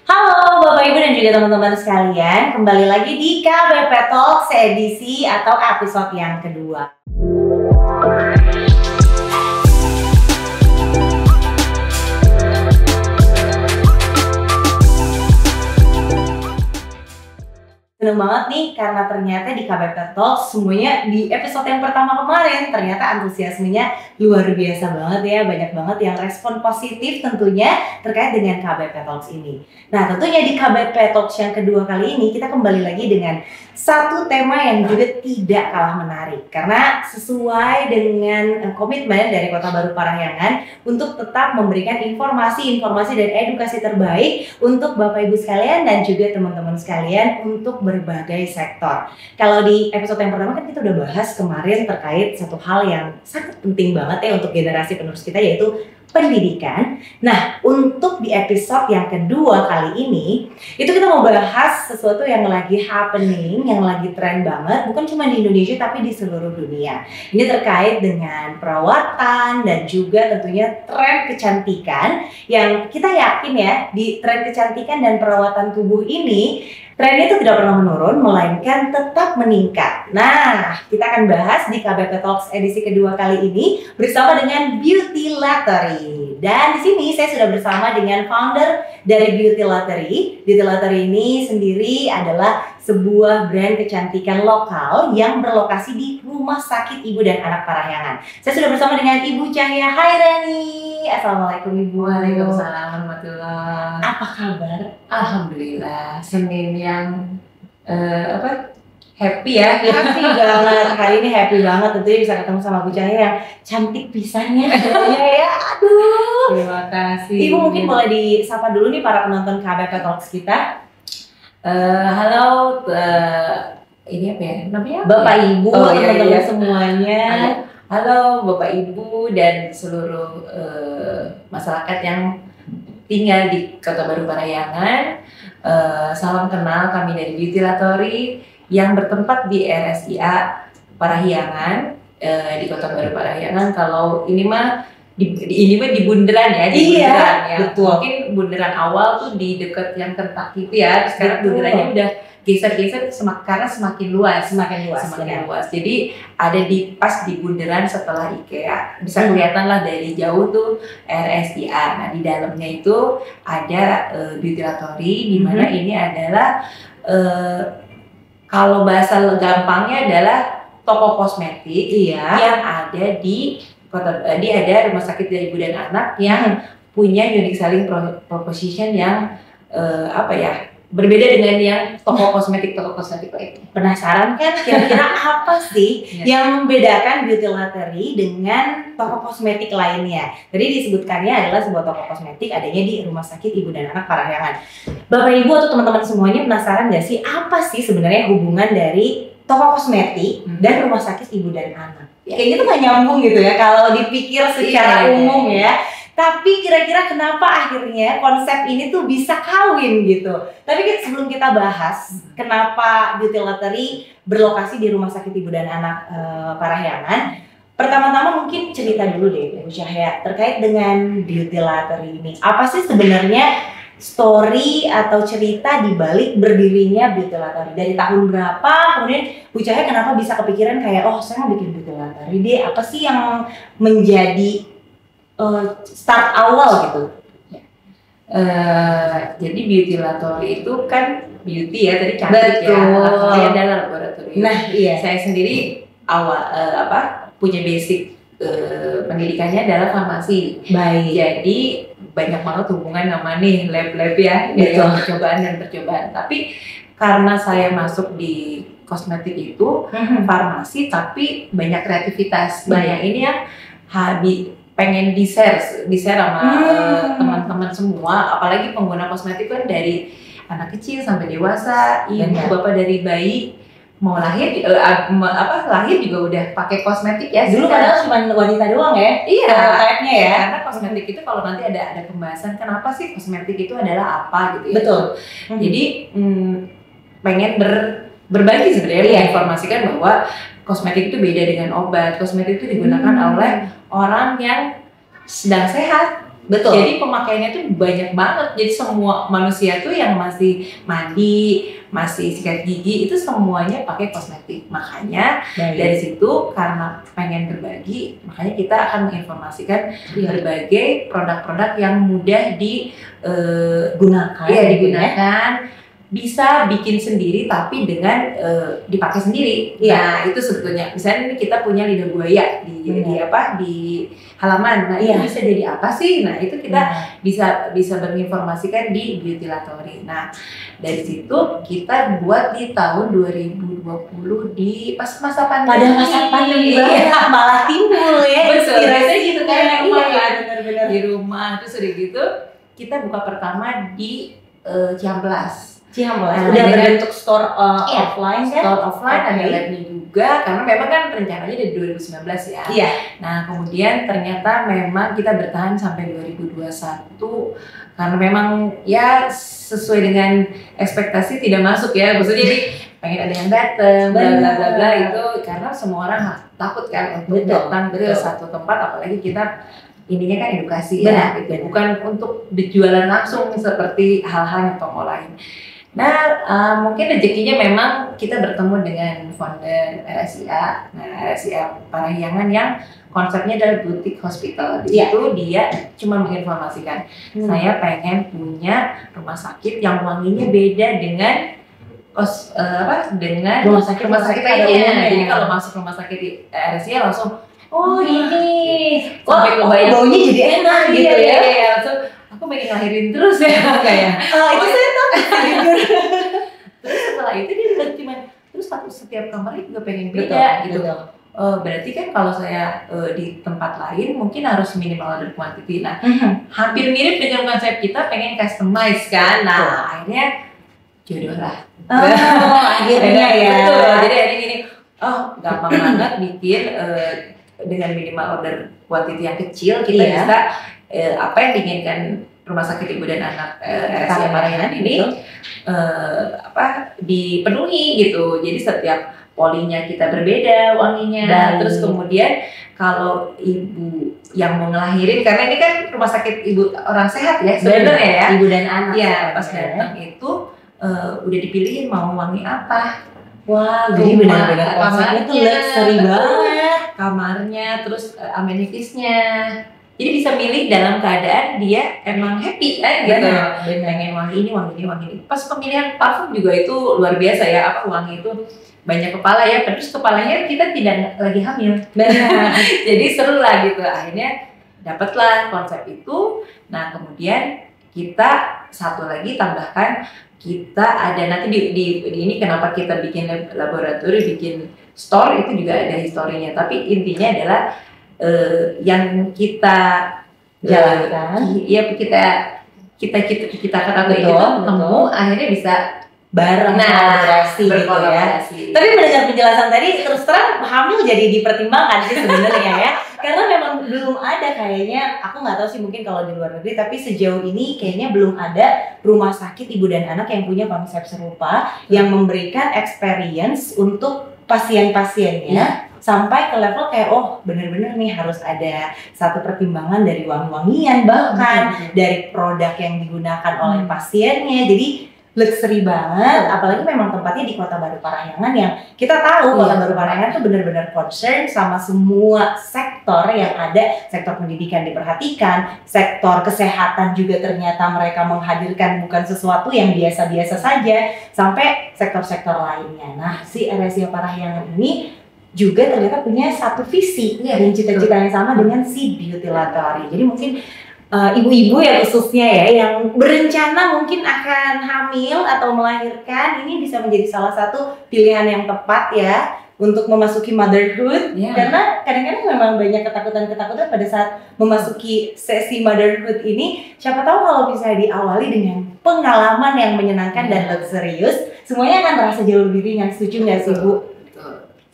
Halo Bapak Ibu dan juga teman-teman sekalian, kembali lagi di KBP Talks edisi atau episode yang kedua. Seneng banget nih karena ternyata di KBP Talks semuanya di episode yang pertama kemarin ternyata antusiasmenya luar biasa banget ya, banyak banget yang respon positif tentunya terkait dengan KBP Talks ini. Nah tentunya di KBP Talks yang kedua kali ini kita kembali lagi dengan satu tema yang juga tidak kalah menarik karena sesuai dengan komitmen dari Kota Baru Parahyangan untuk tetap memberikan informasi dan edukasi terbaik untuk Bapak Ibu sekalian dan juga teman-teman sekalian untuk berbagai sektor. Kalau di episode yang pertama kan kita udah bahas kemarin terkait satu hal yang sangat penting banget ya untuk generasi penerus kita, yaitu pendidikan. Nah, untuk di episode yang kedua kali ini itu kita mau bahas sesuatu yang lagi happening, yang lagi tren banget, bukan cuma di Indonesia tapi di seluruh dunia. Ini terkait dengan perawatan dan juga tentunya tren kecantikan yang kita yakin ya di tren kecantikan dan perawatan tubuh ini trennya itu tidak pernah menurun, melainkan tetap meningkat. Nah, kita akan bahas di KBP Talks edisi kedua kali ini bersama dengan Beauty Lottery. Dan di sini saya sudah bersama dengan founder dari Beauty Lottery. Beauty Lottery ini sendiri adalah sebuah brand kecantikan lokal yang berlokasi di Rumah Sakit Ibu dan Anak Parahyangan. Saya sudah bersama dengan Ibu Cahya Hairani. Assalamualaikum Ibu. Waalaikumsalam warahmatullahi. Apa kabar? Alhamdulillah, Senin yang happy ya. Happy banget, hari ini happy banget tentunya bisa ketemu sama Bu Cahya yang cantik pisannya. Ya, aduh. Terima kasih. Ibu mungkin boleh disapa dulu nih para penonton KBP Talks kita. Halo, ini apa ya namanya? Bapak Ibu, teman-teman semuanya. Halo Bapak Ibu dan seluruh masyarakat yang tinggal di Kota Baru Parahyangan. Salam kenal, kami dari Beauty Lottery yang bertempat di RSIA Parahyangan di Kota Baru Parahyangan. Kalau ini mah di bundaran ya, di bundaran ya. Betul. Mungkin bundaran awal tuh di dekat yang Kentucky itu ya. Sekarang bundarannya udah geser-geser karena semakin luas. Jadi ada pas di bundaran setelah IKEA. Bisa kelihatan lah dari jauh tuh RSIA. Nah di dalamnya itu ada Beauty Lottery, di mana ini adalah kalau bahasa gampangnya adalah toko kosmetik yang ada di ada Rumah Sakit dari Ibu dan Anak yang punya unique selling proposition yang berbeda dengan yang toko kosmetik lainnya. Penasaran kan kira-kira apa sih yang membedakan Beauty Lottery dengan toko kosmetik lainnya? Tadi disebutkannya adalah sebuah toko kosmetik adanya di Rumah Sakit Ibu dan Anak Parahyangan. Bapak Ibu atau teman-teman semuanya penasaran gak sih apa sih sebenarnya hubungan dari toko kosmetik dan Rumah Sakit Ibu dan Anak? Kayaknya tuh gak nyambung gitu ya kalau dipikir secara umum ya. Tapi kira-kira kenapa akhirnya konsep ini tuh bisa kawin gitu. Tapi sebelum kita bahas kenapa Beauty Lottery berlokasi di Rumah Sakit Ibu dan Anak Parahyangan, pertama-tama mungkin cerita dulu deh Bu Cahya terkait dengan Beauty Lottery ini. Apa sih sebenarnya story atau cerita di balik berdirinya Beauty Lottery? Dari tahun berapa? Kemudian Bu Cahya kenapa bisa kepikiran kayak saya mau bikin Beauty Lottery deh? Apa sih yang menjadi start awal gitu? Jadi Beauty Lottery itu kan beauty ya, tadi cantik ya. Saya adalah laboratorium. Nah iya. Saya sendiri punya basic pendidikannya adalah farmasi. Baik. Jadi banyak banget hubungan sama nih lab-lab ya, percobaan dan percobaan. Tapi karena saya masuk di kosmetik itu farmasi, tapi banyak kreativitas. Banyak ini yang pengen di-share sama teman-teman semua. Apalagi pengguna kosmetik kan dari anak kecil sampai dewasa, ibu bapak dari bayi mau lahir juga udah pakai kosmetik ya. Dulu padahal cuma wanita doang ya. Iya, kayaknya ya. Karena kosmetik itu kalau nanti ada pembahasan kenapa sih kosmetik itu adalah apa gitu ya. Betul. Jadi pengen berbagi sebenarnya menginformasikan bahwa kosmetik itu beda dengan obat. Kosmetik itu digunakan oleh orang yang sedang sehat. Betul. Jadi pemakaiannya tuh banyak banget. Jadi semua manusia tuh yang masih mandi, masih sikat gigi itu semuanya pakai kosmetik. Makanya dari situ karena pengen berbagi, makanya kita akan menginformasikan berbagai produk-produk yang mudah digunakan. Iya, digunakan. Bisa bikin sendiri tapi dengan dipakai sendiri. Nah, itu sebetulnya misalnya ini kita punya lidah buaya di halaman. Nah, itu bisa jadi apa sih? Nah, itu kita bisa menginformasikan di Beauty Latori. Nah, dari situ kita buat di tahun 2020 di pas masa pandemi. Pada masa pandemi malah timbul ya. Betul, biasanya gitu kan di rumah kan. Benar-benar. Di rumah terus udah gitu kita buka pertama di Ciamplas. Udah berbentuk store offline kan? Store offline ada labnya juga karena memang kan rencananya dari 2019 ya. Iya. Nah kemudian ternyata memang kita bertahan sampai 2021 karena memang ya sesuai dengan ekspektasi tidak masuk ya. Maksudnya jadi pengen ada yang datang, bla bla bla bla itu karena semua orang takut kan untuk datang ke satu tempat, apalagi kita ininya kan edukasi ya, gitu. Bukan untuk dijualan langsung seperti hal-hal yang toko lain. Nah, mungkin rezekinya memang kita bertemu dengan founder RSIA. Nah, RSIA Parahyangan yang konsepnya adalah boutique hospital. Di situ dia cuma menginformasikan, saya pengen punya rumah sakit yang wanginya beda dengan dengan rumah sakit lainnya. Jadi kalau masuk rumah sakit di RSIA langsung ini sampai kebayang baunya jadi enak gitu ya. Iya, langsung aku pengen lahirin terus ya kayak. Itu saya tahu. Terus setelah itu dia bilang cuma terus setiap kamarnya juga pengen beda gitu. Berarti kan kalau saya di tempat lain mungkin harus minimal order quantity. Nah, hampir mirip dengan konsep kita pengen customize kan. Nah, akhirnya jodoh lah. Akhirnya ya. Betul. Jadi akhirnya gini, gampang banget bikin dengan minimal order quantity yang kecil kita bisa apa yang diinginkan rumah sakit ibu dan anak RSIA Parahyangan ini dipenuhi gitu. Jadi setiap polinya kita berbeda wanginya. Terus kemudian kalau ibu yang mau ngelahirin, karena ini kan rumah sakit ibu orang sehat ya sebenarnya ya, ibu dan anak ya, pas datang itu udah dipilihin mau wangi apa. Wah, jadi benar-benar kamarnya tuh luxury banget. Kamarnya, terus amenitisnya. Jadi bisa milih dalam keadaan dia emang happy kan gitu. Pengen wangi ini. Pas pemilihan parfum juga itu luar biasa ya. Wangi itu banyak kepala ya. Terus kepalanya kita tidak lagi hamil. Jadi seru lah gitu. Akhirnya dapatlah konsep itu. Nah kemudian kita satu lagi tambahkan, kita ada nanti di ini kenapa kita bikin laboratorium, bikin store itu juga ada historinya. Tapi intinya adalah yang kita jalankan, kita kata itu nemu akhirnya bisa bareng kolaborasi gitu ya. Tapi mendengar penjelasan tadi terus terang hamil jadi dipertimbangkan sih sebenarnya ya. Karena memang belum ada kayaknya, aku nggak tahu sih mungkin kalau di luar negeri, tapi sejauh ini kayaknya belum ada rumah sakit ibu dan anak yang punya konsep serupa yang memberikan experience untuk pasien-pasiennya. Sampai ke level kayak bener-bener nih harus ada satu pertimbangan dari wangi-wangian, bahkan dari produk yang digunakan oleh pasiennya. Jadi luxury banget, apalagi memang tempatnya di Kota Baru Parahyangan yang kita tahu Kota Baru Parahyangan tuh bener-bener concern sama semua sektor yang ada. Sektor pendidikan diperhatikan, sektor kesehatan juga ternyata mereka menghadirkan bukan sesuatu yang biasa-biasa saja, sampai sektor-sektor lainnya. Nah, si RSIA Parahyangan ini juga ternyata punya satu visi dan cita-cita yang sama dengan si Beauty Latori. Jadi mungkin ibu-ibu ya khususnya ya yang berencana mungkin akan hamil atau melahirkan, ini bisa menjadi salah satu pilihan yang tepat ya untuk memasuki motherhood. Karena kadang-kadang memang banyak ketakutan-ketakutan pada saat memasuki sesi motherhood ini. Siapa tahu kalau bisa diawali dengan pengalaman yang menyenangkan dan luxurious, semuanya akan terasa jauh lebih ringan. Setuju nggak sih Bu?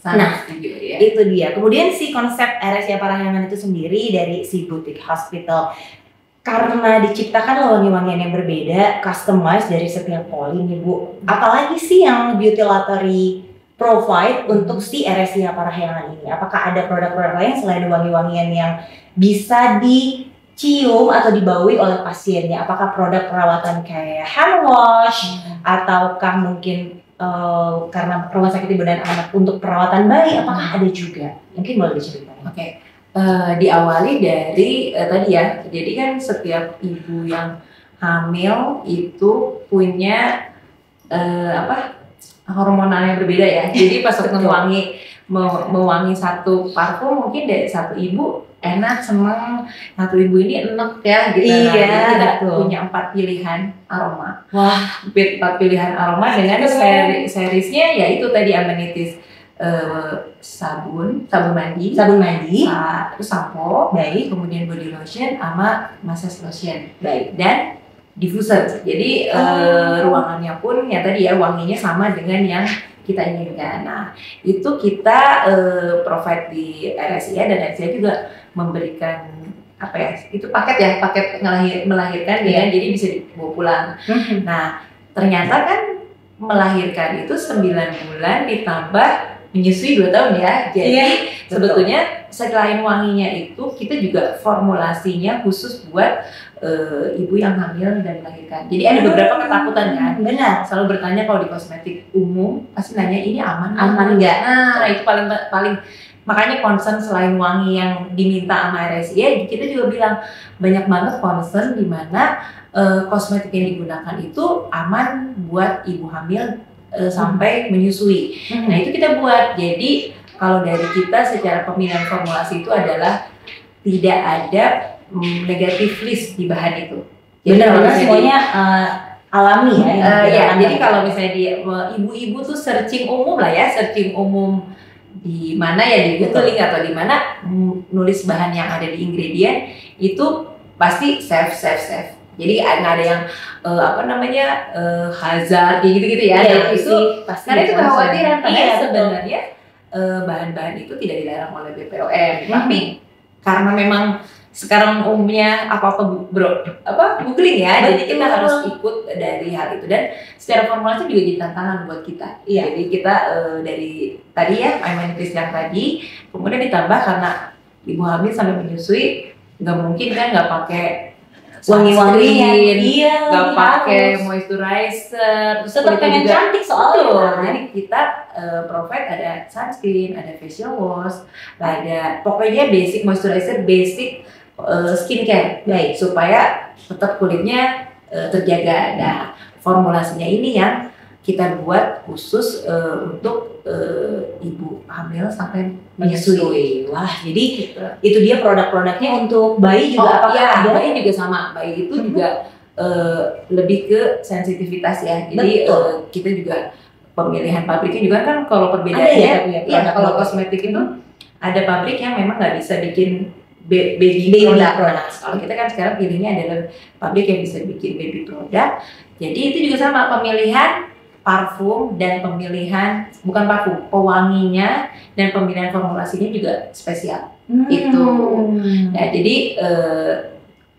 Nah, itu dia. Kemudian si konsep RSIA Parahyangan itu sendiri dari si boutique hospital, karena diciptakan wangi-wangian yang berbeda, customized dari setiap poli nih Bu. Apalagi sih yang Beauty Latori provide untuk si RSIA Parahyangan ini? Apakah ada produk-produk lain selain wangi-wangian yang bisa cium atau dibaui oleh pasiennya? Apakah produk perawatan kayak hand wash ataukah mungkin karena rumah sakit ibu dan anak untuk perawatan bayi? Apakah ada juga? Mungkin boleh diceritain. Oke. Diawali dari tadi ya. Jadi kan setiap ibu yang hamil itu punya hormonal yang berbeda ya. Jadi pas waktu mewangi satu parfum mungkin dari satu ibu enak, seneng, satu ibu ini enak ya gitu. Iya, nah, kita betul. punya 4 pilihan aroma. Wah, 4 pilihan aroma dengan seriesnya yaitu tadi amenitis, sabun mandi, terus sampo, baik, kemudian body lotion sama massage lotion, baik, dan diffuser. Jadi ruangannya pun ya tadi ya wanginya sama dengan yang kita inginkan. Nah itu kita provide di RSIA dan RSIA juga memberikan apa ya, itu paket melahirkan ya, jadi bisa dibawa pulang. Nah ternyata kan melahirkan itu 9 bulan ditambah menyusui 2 tahun ya. Jadi sebetulnya selain wanginya itu kita juga formulasinya khusus buat ibu yang hamil dan melahirkan. Jadi ada beberapa ketakutan kan. Benar. Selalu bertanya kalau di kosmetik umum pasti nanya ini aman enggak. Nah itu paling makanya concern selain wangi yang diminta sama RSIA, kita juga bilang banyak banget concern di mana kosmetik yang digunakan itu aman buat ibu hamil sampai menyusui. Nah itu kita buat. Jadi kalau dari kita secara pemilihan formulasi itu adalah tidak ada negatif list di bahan itu. Benar-benar semuanya alami ya. Jadi kalau misalnya ibu-ibu tuh searching umum lah ya, searching umum di mana ya, di Google atau di mana nulis bahan yang ada di ingredient itu pasti safe. Jadi nggak ada yang hazard gitu ya. Nah, itu pasti karena itu kekhawatiran. Sebenarnya bahan-bahan itu tidak dilarang oleh BPOM, tapi karena memang sekarang umumnya googling ya, jadi kita harus ikut dari hal itu, dan secara formulasi juga jadi tantangan buat kita. Jadi kita dari tadi ya amenitis yang tadi, kemudian ditambah karena ibu hamil sampai menyusui nggak mungkin kan nggak pakai wangi-wangian, nggak pakai moisturizer, terus tetap pengen cantik soalnya. Jadi kita provide ada sunscreen, ada facial wash, ada pokoknya basic moisturizer, basic skincare, baik, supaya tetap kulitnya terjaga. Nah formulasinya ini yang kita buat khusus untuk ibu hamil sampai menyusui. Wah, jadi itu dia produk-produknya untuk bayi juga. Apakah ada? Bayi juga sama. Bayi itu juga lebih ke sensitivitas ya. Jadi kita juga pemilihan pabriknya juga kan kalau perbedaannya. Kalau kosmetik itu ada pabrik yang memang nggak bisa bikin baby product. Kalau kita kan sekarang pilihnya adalah pabrik yang bisa bikin baby product. Jadi itu juga sama, pemilihan parfum dan pemilihan pewanginya dan pemilihan formulasinya juga spesial. Itu. Nah, jadi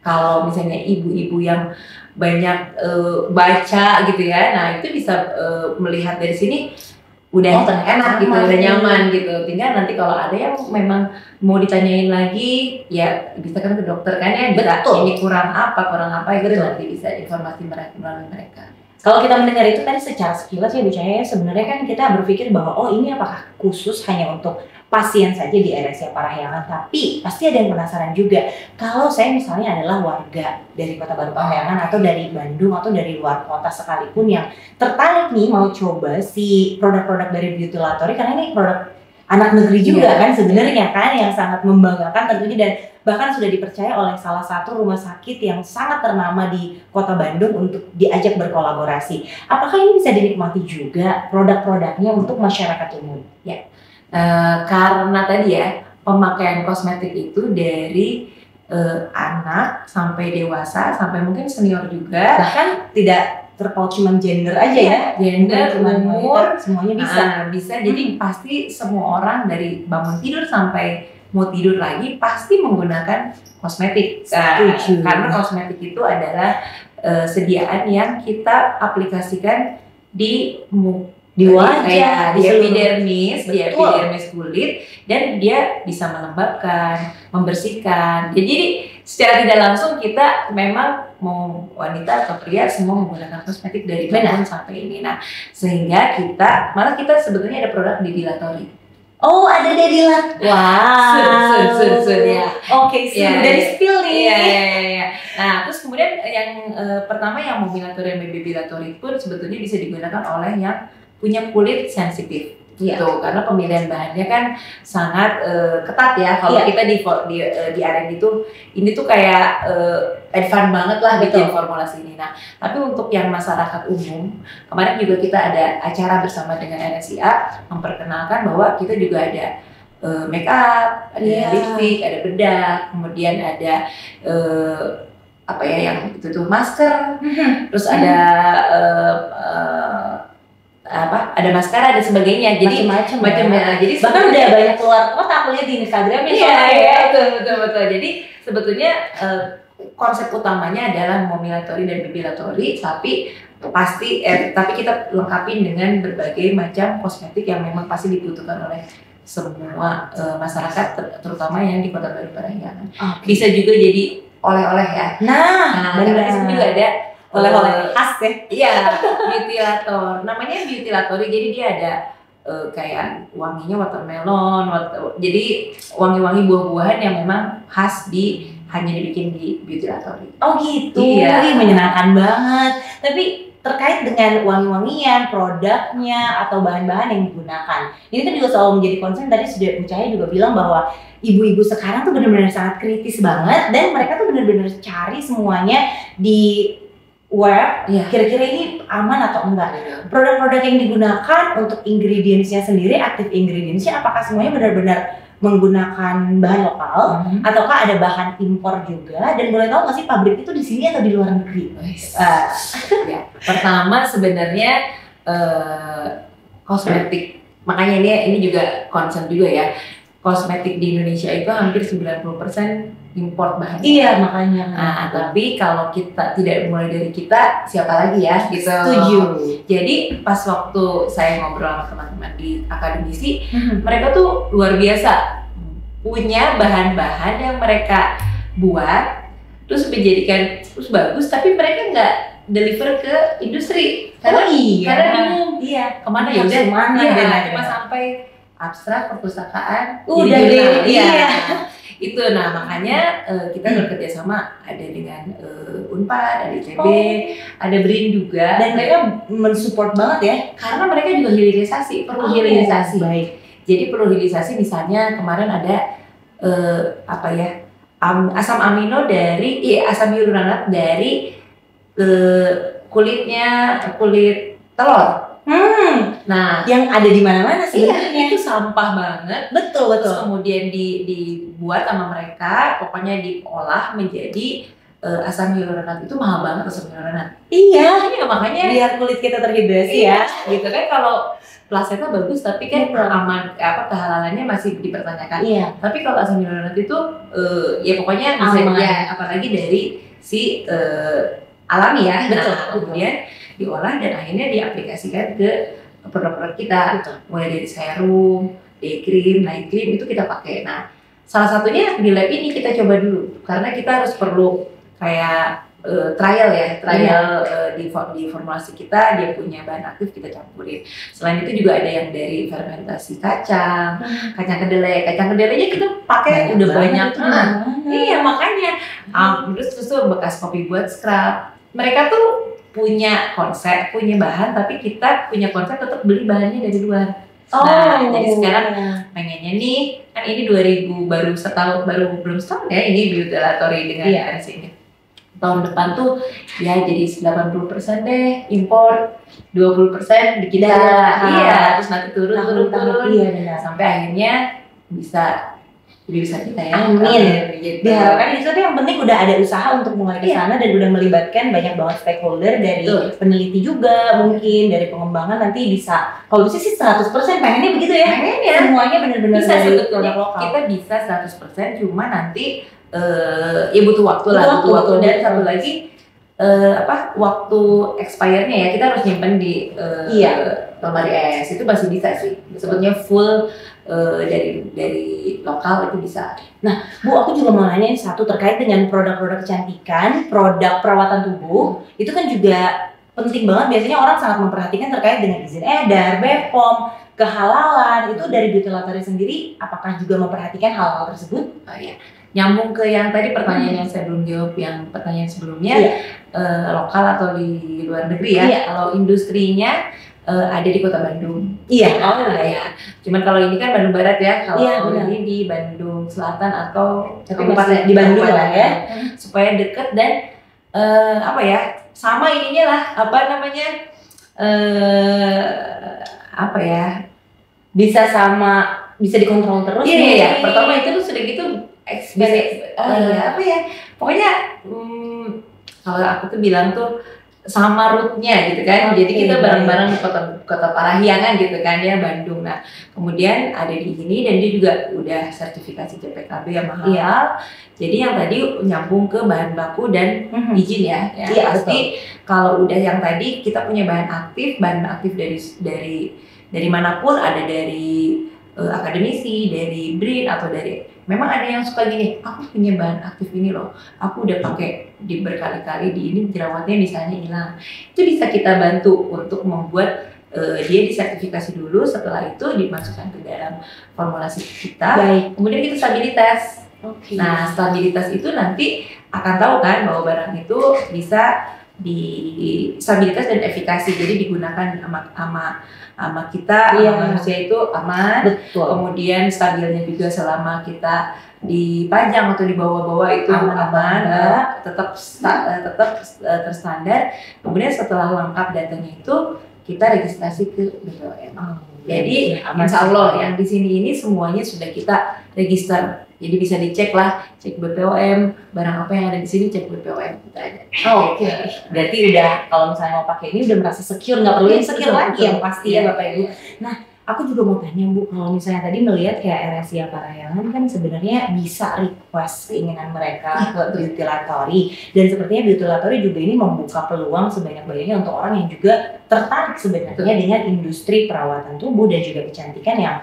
kalau misalnya ibu-ibu yang banyak baca gitu ya, nah itu bisa melihat dari sini udah enak gitu, udah nyaman gitu. Tinggal nanti kalau ada yang memang mau ditanyain lagi, ya bisa kan ke dokter kan ya, ini kurang apa gitu, nanti bisa informasi melalui mereka. Kalau kita mendengar itu tadi secara sekilas ya Bu Cahaya, sebenarnya kan kita berpikir bahwa ini apakah khusus hanya untuk pasien saja di RSIA Parahyangan, tapi pasti ada yang penasaran juga. Kalau saya misalnya adalah warga dari Kota Baru Parahyangan atau dari Bandung atau dari luar kota sekalipun yang tertarik nih mau coba si produk-produk dari Beauty Latori, karena ini produk anak negeri juga kan sebenarnya kan, yang sangat membanggakan tentunya, dan bahkan sudah dipercaya oleh salah satu rumah sakit yang sangat ternama di Kota Bandung untuk diajak berkolaborasi. Apakah ini bisa dinikmati juga produk-produknya untuk masyarakat umum? Ya, karena tadi ya pemakaian kosmetik itu dari anak sampai dewasa sampai mungkin senior juga, bahkan tidak terpaut cuma gender aja ya, gender, umur, semuanya bisa. Jadi pasti semua orang dari bangun tidur sampai mau tidur lagi pasti menggunakan kosmetik. Karena kosmetik itu adalah sediaan yang kita aplikasikan di wajah, di epidermis kulit, dan dia bisa melembabkan, membersihkan. Jadi secara tidak langsung kita memang mau wanita atau pria semua menggunakan kosmetik dari bangun sampai ini. Nah, sehingga malah kita sebetulnya ada produk depilatori. Oh, ada dedilat. Wow. Ya. Oke, dari spill nih. Iya. Nah, terus kemudian yang pertama yang momilatori dan babylatori pun sebetulnya bisa digunakan oleh yang punya kulit sensitif. Gitu, karena pemilihan bahannya kan sangat ketat ya. Kalau kita di R&D itu ini tuh kayak advance banget lah bikin formulasi ini. Nah, tapi untuk yang masyarakat umum, kemarin juga kita ada acara bersama dengan RSIA memperkenalkan bahwa kita juga ada make up, ada lipstick, ada bedak, kemudian ada apa ya yang itu tuh masker, terus ada ada maskara dan sebagainya, jadi macam-macam ya. Jadi bahkan udah banyak keluar kota, aku lihat di Instagram ya. Iya, betul. Jadi sebetulnya konsep utamanya adalah momilatori dan babylatori, tapi kita lengkapin dengan berbagai macam kosmetik yang memang pasti dibutuhkan oleh semua masyarakat, terutama yang di Kota Baru Parahyangan. Bisa juga jadi oleh-oleh ya. Nah, karena di sini juga ada oleh-oleh khas ya. Iya, beautylator. Namanya beautylatori, jadi dia ada kayak wanginya watermelon, jadi wangi-wangi buah-buahan yang memang khas hanya dibikin di beautylatori. Oh gitu. Iya. Menyenangkan banget. Tapi terkait dengan wangi-wangian, produknya atau bahan-bahan yang digunakan, ini kan juga selalu menjadi concern. Tadi sudah Bu Cahaya juga bilang bahwa ibu-ibu sekarang tuh benar-benar sangat kritis banget, dan mereka tuh benar-benar cari semuanya di web, kira-kira ini aman atau enggak. Produk-produk yang digunakan untuk ingredients-nya sendiri, active ingredients-nya, apakah semuanya benar-benar menggunakan bahan lokal, ataukah ada bahan impor juga, dan boleh tahu nggak sih pabrik itu di sini atau di luar negeri? Ya. Pertama sebenarnya kosmetik, makanya ini juga concern juga ya, kosmetik di Indonesia itu hampir 90% import bahannya. Iya, makanya. Nah, tapi kalau kita tidak mulai dari kita, siapa lagi ya gitu. Setuju. Jadi pas waktu saya ngobrol sama teman-teman di akademisi, mereka tuh luar biasa punya bahan-bahan yang mereka buat, terus menjadikan terus bagus, tapi mereka nggak deliver ke industri. Karena bingung. Iya. Kemana ya udah kemana? Cuma sampai abstrak perpustakaan. Udah deh. Iya. Itu, nah makanya kita bekerja sama ada dengan Unpad, ada ITB, ada BRIN juga, dan mereka mensupport banget ya, karena mereka juga hilirisasi, perlu hilirisasi. Baik. Jadi perlu hilirisasi, misalnya kemarin ada asam amino asam hyaluronat dari kulit telur. Nah, yang ada di mana-mana sih. Iya, itu sampah banget. Betul. Terus kemudian dibuat sama mereka, pokoknya diolah menjadi asam hyaluronat. Itu mahal banget asam hyaluronat. Iya, makanya biar kulit kita terhidrasi ya. Gitu kan, kalau plasenta bagus tapi kan aman, kehalalannya masih dipertanyakan. Iya. Tapi kalau asam hyaluronat itu ya pokoknya bisa ya, apalagi dari si alami ya. Betul. Nah, kemudian diolah dan akhirnya diaplikasikan ke produk-produk kita. Mulai dari serum, day cream, night cream, itu kita pakai. Nah, salah satunya di lab ini kita coba dulu, karena kita harus perlu kayak trial di formulasi kita, dia punya bahan aktif, kita campurin. Selain itu juga ada yang dari fermentasi kacang kedelainya kita pakai udah banyak. Iya, makanya terus bekas kopi buat scrub. Mereka tuh punya konsep, punya bahan, tapi kita punya konsep tetap beli bahannya dari luar. Jadi sekarang pengennya nih, kan ini 2000 belum setahun ya ini beautylatori dengan versi ini. Tahun depan tuh ya jadi 80% deh impor, 20% di kita. Iya, terus nanti turun sampai akhirnya bisa kita ya. Amin. Diharapkan itu yang penting udah ada usaha untuk mulai ke sana dan udah melibatkan banyak banget stakeholder, dari peneliti juga, mungkin dari pengembangan, nanti bisa kalau bisa sih 100% pengennya begitu ya. Semuanya benar-benar bisa, dari produk lokal. Kita bisa 100%, cuma nanti ya butuh waktu. Dan satu lagi waktu expire-nya ya, kita harus nyimpen di lemari es itu masih bisa sih. Sebetulnya full dari lokal itu bisa. Nah, Bu, aku juga mau nanya satu terkait dengan produk-produk kecantikan, produk perawatan tubuh. Itu kan juga penting banget. Biasanya orang sangat memperhatikan terkait dengan izin edar, BPOM, kehalalan. Itu dari Beauty Latori sendiri, apakah juga memperhatikan hal-hal tersebut? Oh iya. Nyambung ke yang tadi pertanyaan yang saya belum jawab, yang pertanyaan sebelumnya, lokal atau di luar negeri ya. Kalau industrinya ada di Kota Bandung. Iya. Ya. Cuman kalau ini kan Bandung Barat ya. Kalau ini di Bandung Selatan atau di Bandung lah ya. Supaya deket dan apa ya? Sama ininya lah, apa namanya? Apa ya? Bisa dikontrol terus. Iya. Pertama itu tuh sudah gitu apa ya? Pokoknya kalau aku tuh bilang tuh sama rootnya gitu kan, jadi kita bareng-bareng di kota Parahyangan gitu kan ya, Bandung. Nah kemudian ada di sini dan dia juga udah sertifikasi CPKB yang mahal. Jadi yang tadi nyambung ke bahan baku dan izin ya. Pasti kalau udah yang tadi kita punya bahan aktif dari manapun, ada dari akademisi, dari BRIN atau dari, memang ada yang suka gini, aku punya bahan aktif ini loh, aku udah pakai di berkali-kali di ini jerawatnya misalnya hilang. Itu bisa kita bantu untuk membuat dia disertifikasi dulu, setelah itu dimasukkan ke dalam formulasi kita. Kemudian kita stabilitas. Nah stabilitas itu nanti akan tahu kan bahwa barang itu bisa di stabilitas dan efikasi, jadi digunakan sama kita, manusia itu aman. Kemudian stabilnya juga selama kita dipajang atau dibawa-bawa itu aman, tetap terstandar. Kemudian setelah lengkap datanya itu kita registrasi ke BPOM. Jadi insya Allah yang di sini ini semuanya sudah kita register. Jadi bisa dicek lah, cek BPOM, barang apa yang ada di sini cek BPOM kita aja. Oke. Berarti udah kalau misalnya mau pakai ini udah merasa secure, nggak perlu insecure lagi yang pasti ya Bapak Ibu. Nah, aku juga mau tanya Bu, kalau misalnya tadi melihat kayak RSIA Parahyangan kan sebenarnya bisa request keinginan mereka ke Beauty Latori, dan sepertinya Beauty Latori juga ini membuka peluang sebanyak-banyaknya untuk orang yang juga tertarik sebenarnya dengan industri perawatan tubuh dan juga kecantikan yang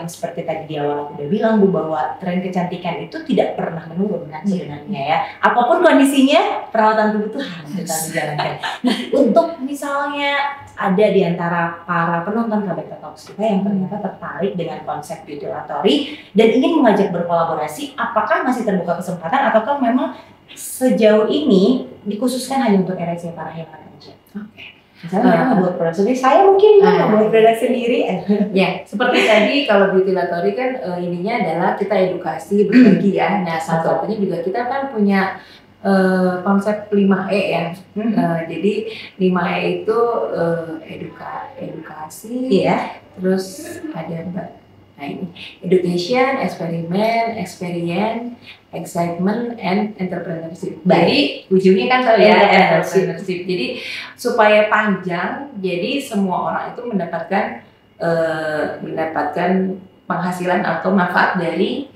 seperti tadi di awal aku udah bilang Bu, bahwa tren kecantikan itu tidak pernah menurun kan sebenarnya ya. Apapun kondisinya, perawatan tubuh itu harus kita jalankan. Nah, untuk misalnya ada di antara para penonton KBP Talks kita yang ternyata tertarik dengan konsep Beauty Latori dan ingin mengajak berkolaborasi, apakah masih terbuka kesempatan ataukah memang sejauh ini dikhususkan hanya untuk RSIA Parahyangan aja? Misalnya mereka buat produk sendiri, saya mungkin buat produk sendiri. Ya, seperti tadi kalau Beauty Latori kan ininya adalah kita edukasi, berbagi ya. Nah, salah satunya juga kita kan punya konsep 5E ya. Jadi 5E itu edukasi, terus ada ini education, eksperimen, experience, excitement, and entrepreneurship. Jadi ujungnya kan tahu ya, entrepreneurship. Jadi supaya panjang, jadi semua orang itu mendapatkan penghasilan atau manfaat dari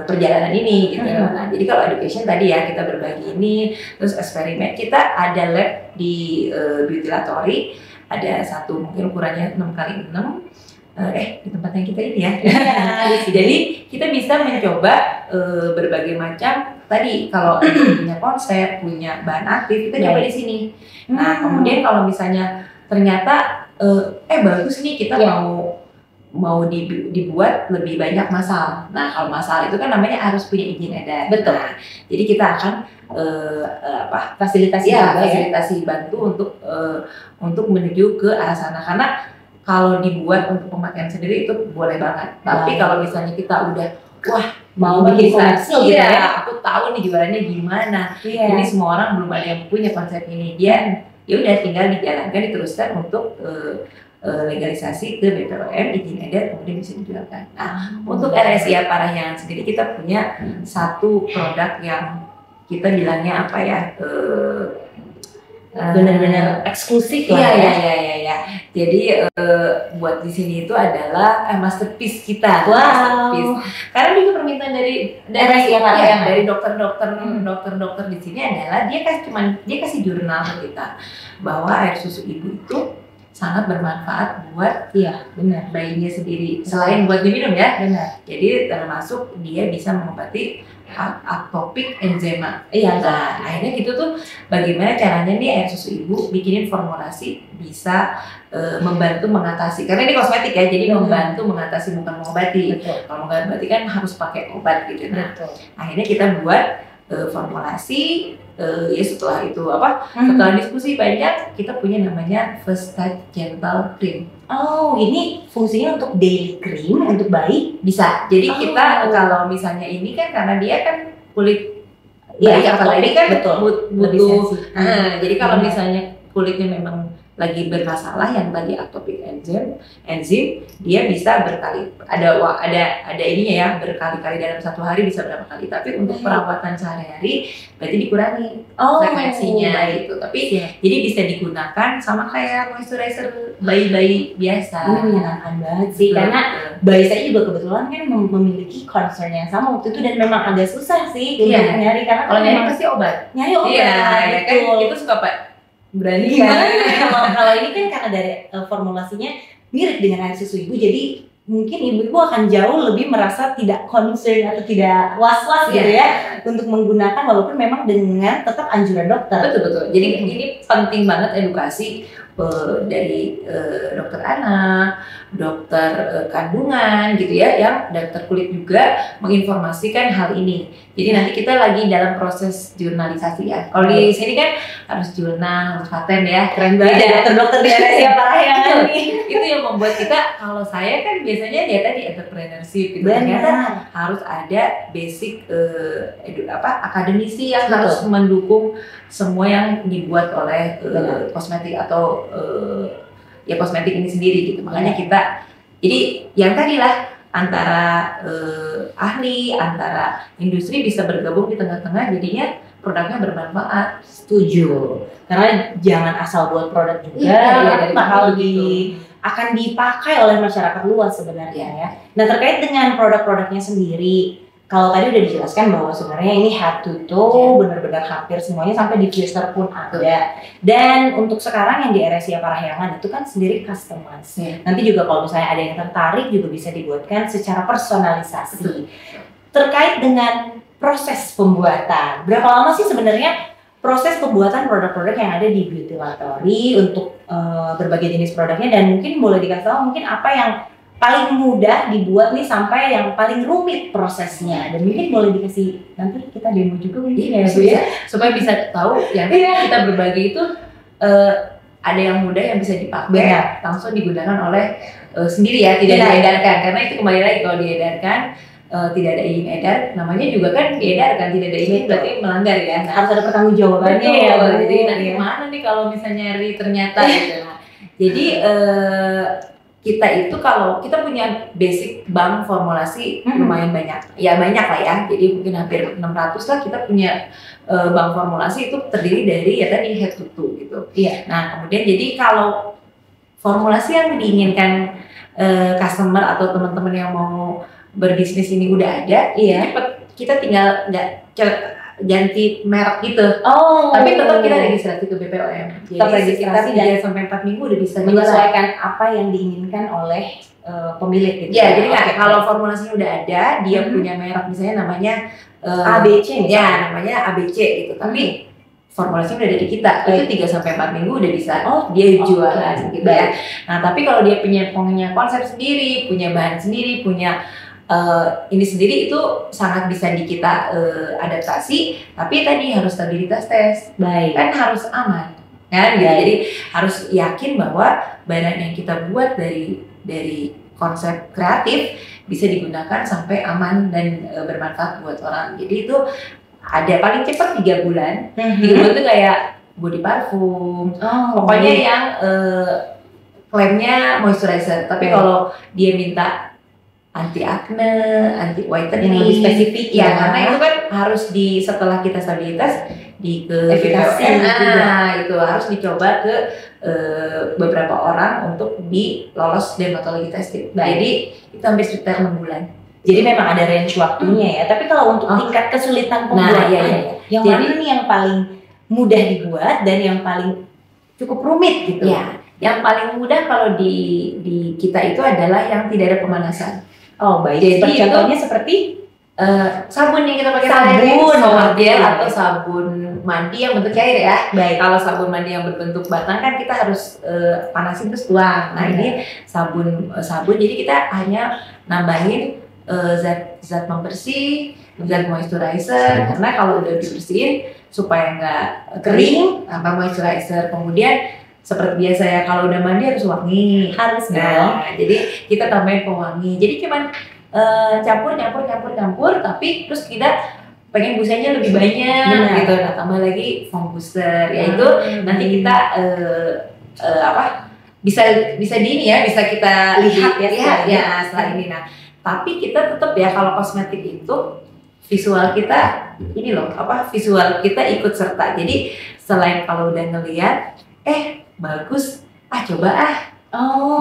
perjalanan ini gitu. Nah, jadi kalau education tadi ya kita berbagi ini, terus eksperimen kita ada lab di Beauty Latori, ada satu mungkin ukurannya 6x6 di tempat yang kita ini ya. Jadi kita bisa mencoba berbagai macam tadi, kalau punya konsep, punya bahan aktif kita coba di sini. Nah kemudian kalau misalnya ternyata bagus nih, kita mau dibuat lebih banyak masal. Nah kalau masal itu kan namanya harus punya izin edar. Betul. Nah, jadi kita akan fasilitasi bantu untuk menuju ke arah sana, karena kalau dibuat untuk pemakaian sendiri itu boleh banget. Tapi kalau misalnya kita udah mau bikin komersil gitu ya, aku tahu nih jualannya gimana. Ini semua orang belum ada yang punya konsep ini, dia ya udah tinggal dijalankan, diteruskan untuk legalisasi ke BPOM, izin edar, kemudian bisa dijualkan. Nah, untuk RSIA Parahyangan sendiri kita punya satu produk yang kita bilangnya apa ya? Benar-benar eksklusif lah ya. Jadi buat di sini itu adalah masterpiece kita. Masterpiece. Karena juga permintaan dari dokter-dokter di sini adalah dia kasih jurnal ke kita bahwa air susu ibu itu sangat bermanfaat buat benar. bayinya sendiri. Selain buat diminum ya. Benar. Jadi termasuk dia bisa mengobati ectopic eczema. Nah, akhirnya gitu tuh bagaimana caranya nih air susu ibu bikinin formulasi bisa membantu mengatasi, karena ini kosmetik ya, jadi membantu mengatasi bukan mengobati. Kalau mengobati kan harus pakai obat gitu. Nah, akhirnya kita buat formulasi, ya setelah itu setelah diskusi banyak, kita punya namanya First Touch Gentle Cream. Oh, ini fungsinya untuk daily cream untuk bayi? Bisa. Jadi kita kalau misalnya ini kan karena dia kan kulit bayi apalagi kan butuh. Jadi kalau misalnya kulitnya memang lagi bermasalah yang tadi ectopic enzim, dia bisa ada ininya ya, berkali-kali dalam satu hari bisa berapa kali. Tapi untuk perawatan sehari-hari berarti dikurangi frekuensinya gitu. Tapi jadi bisa digunakan sama kayak moisturizer bayi-bayi biasa. Ini menyenangkan banget sih, karena bayi saya juga kebetulan kan memiliki concern yang sama waktu itu, dan memang agak susah sih untuk nyari, karena kalau nyari pasti obat. Nyari obat. Iya, kan itu suka berani kalau ini kan karena dari formulasinya mirip dengan air susu ibu, jadi mungkin ibu-ibu akan jauh lebih merasa tidak concern atau tidak was-was gitu ya untuk menggunakan, walaupun memang dengan tetap anjuran dokter. Betul. Jadi ini penting banget edukasi dari dokter anak, dokter kandungan gitu ya, yang dokter kulit juga menginformasikan hal ini. Jadi nanti kita lagi dalam proses jurnalisasi ya. Kalau di sini kan harus jurnal, harus paten ya. Keren banget dokter-dokter di RSCA Parahyangan nih. Itu yang membuat kita, kalau saya kan biasanya dia tadi entrepreneurship gitu. Ternyata harus ada basic akademisi yang harus mendukung semua yang dibuat oleh kosmetik atau ya kosmetik ini sendiri gitu. Makanya kita, jadi yang tadi lah, antara ahli, antara industri bisa bergabung di tengah-tengah, jadinya produknya bermanfaat. Setuju. Karena jangan asal buat produk juga, bakal akan dipakai oleh masyarakat luas sebenarnya ya. Nah, terkait dengan produk-produknya sendiri, kalau tadi udah dijelaskan bahwa sebenarnya ini head to toe, benar-benar hampir semuanya sampai diffuser pun ada. Dan untuk sekarang yang di RSCA Parahyangan itu kan sendiri customize. Nanti juga kalau misalnya ada yang tertarik juga bisa dibuatkan secara personalisasi. Terkait dengan proses pembuatan, berapa lama sih sebenarnya proses pembuatan produk-produk yang ada di Beauty Latori untuk berbagai jenis produknya, dan mungkin boleh dikasih tahu mungkin apa yang paling mudah dibuat nih sampai yang paling rumit prosesnya, dan mungkin boleh dikasih nanti kita demo juga mungkin ya, supaya bisa tahu yang kita berbagi itu ada yang mudah yang bisa dipakai langsung digunakan oleh sendiri ya, tidak diedarkan, karena itu kembali lagi kalau diedarkan tidak ada izin edar, namanya juga kan diedarkan, tidak ada izin berarti melanggar ya. Harus ada pertanggungjawabannya ya. Jadi nanti mana nih kalau misalnya ternyata gitu. Jadi kita itu kalau kita punya basic bank formulasi lumayan banyak. Ya banyak lah ya. Jadi mungkin hampir 600 lah kita punya bank formulasi, itu terdiri dari ya tadi head to toe gitu. Nah, kemudian jadi kalau formulasi yang diinginkan customer atau teman-teman yang mau berbisnis ini udah ada, cepet kita tinggal ganti merek gitu. Tapi tetap kita registrasi ke BPOM. Jadi registrasi 3 sampai 4 minggu udah bisa menyesuaikan apa yang diinginkan oleh pemilik gitu. Ya, jadi kalau formulasinya udah ada, dia punya merek misalnya namanya ABC ya, namanya ABC gitu. Tapi formulasinya udah ada di kita, itu 3 sampai 4 minggu udah bisa dia jualan gitu ya. Nah, tapi kalau dia punya konsep sendiri, punya bahan sendiri, punya ini sendiri, itu sangat bisa kita adaptasi, tapi tadi harus stabilitas tes, kan harus aman, kan? Jadi harus yakin bahwa barang yang kita buat dari konsep kreatif bisa digunakan sampai aman dan bermanfaat buat orang. Jadi itu ada paling cepat 3 bulan. 3 bulan itu kayak body parfum, pokoknya yang klaimnya moisturizer. Tapi kalau dia minta anti acne, anti whitening, yang lebih spesifik ya, karena itu kan harus setelah kita stabilitas ke efikasi itu harus dicoba ke beberapa orang untuk lolos dermatologi testing. Jadi itu hampir sekitar 6 bulan. Jadi memang ada range waktunya ya. Tapi kalau untuk tingkat kesulitan pembuatan, yang mana nih yang paling mudah dibuat dan yang paling cukup rumit gitu? Ya, Yang paling mudah kalau di kita itu adalah yang tidak ada pemanasan. Oh baik. Jadi contohnya seperti sabun yang kita pakai sabun, shower gel atau sabun mandi yang bentuk cair ya. Baik. Kalau sabun mandi yang berbentuk batang kan kita harus panasin terus tuang. Nah ini sabun jadi kita hanya nambahin zat pembersih, zat moisturizer, karena kalau udah dibersihin supaya nggak kering, tambah moisturizer. Kemudian seperti biasa ya, kalau udah mandi harus wangi. Harus Nah, jadi kita tambahin pewangi. Jadi cuman campur, tapi terus kita pengen busanya lebih banyak gitu. Nah, tambah lagi foam booster, yaitu nanti kita bisa di ini ya, bisa kita lihat ya setelah ini. Nah, tapi kita tetap ya kalau kosmetik itu visual kita ini loh, visual kita ikut serta. Jadi selain kalau udah ngelihat bagus, coba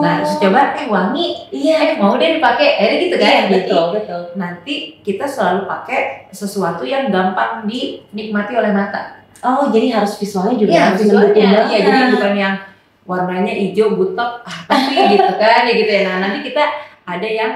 nah terus coba wangi, mau deh dipakai, gitu kan. Betul. Nanti kita selalu pakai sesuatu yang gampang dinikmati oleh mata. Oh, jadi harus visualnya juga harus visualnya. Iya, jadi bukan yang warnanya hijau butek tapi gitu kan ya gitu ya. Nah, nanti kita ada yang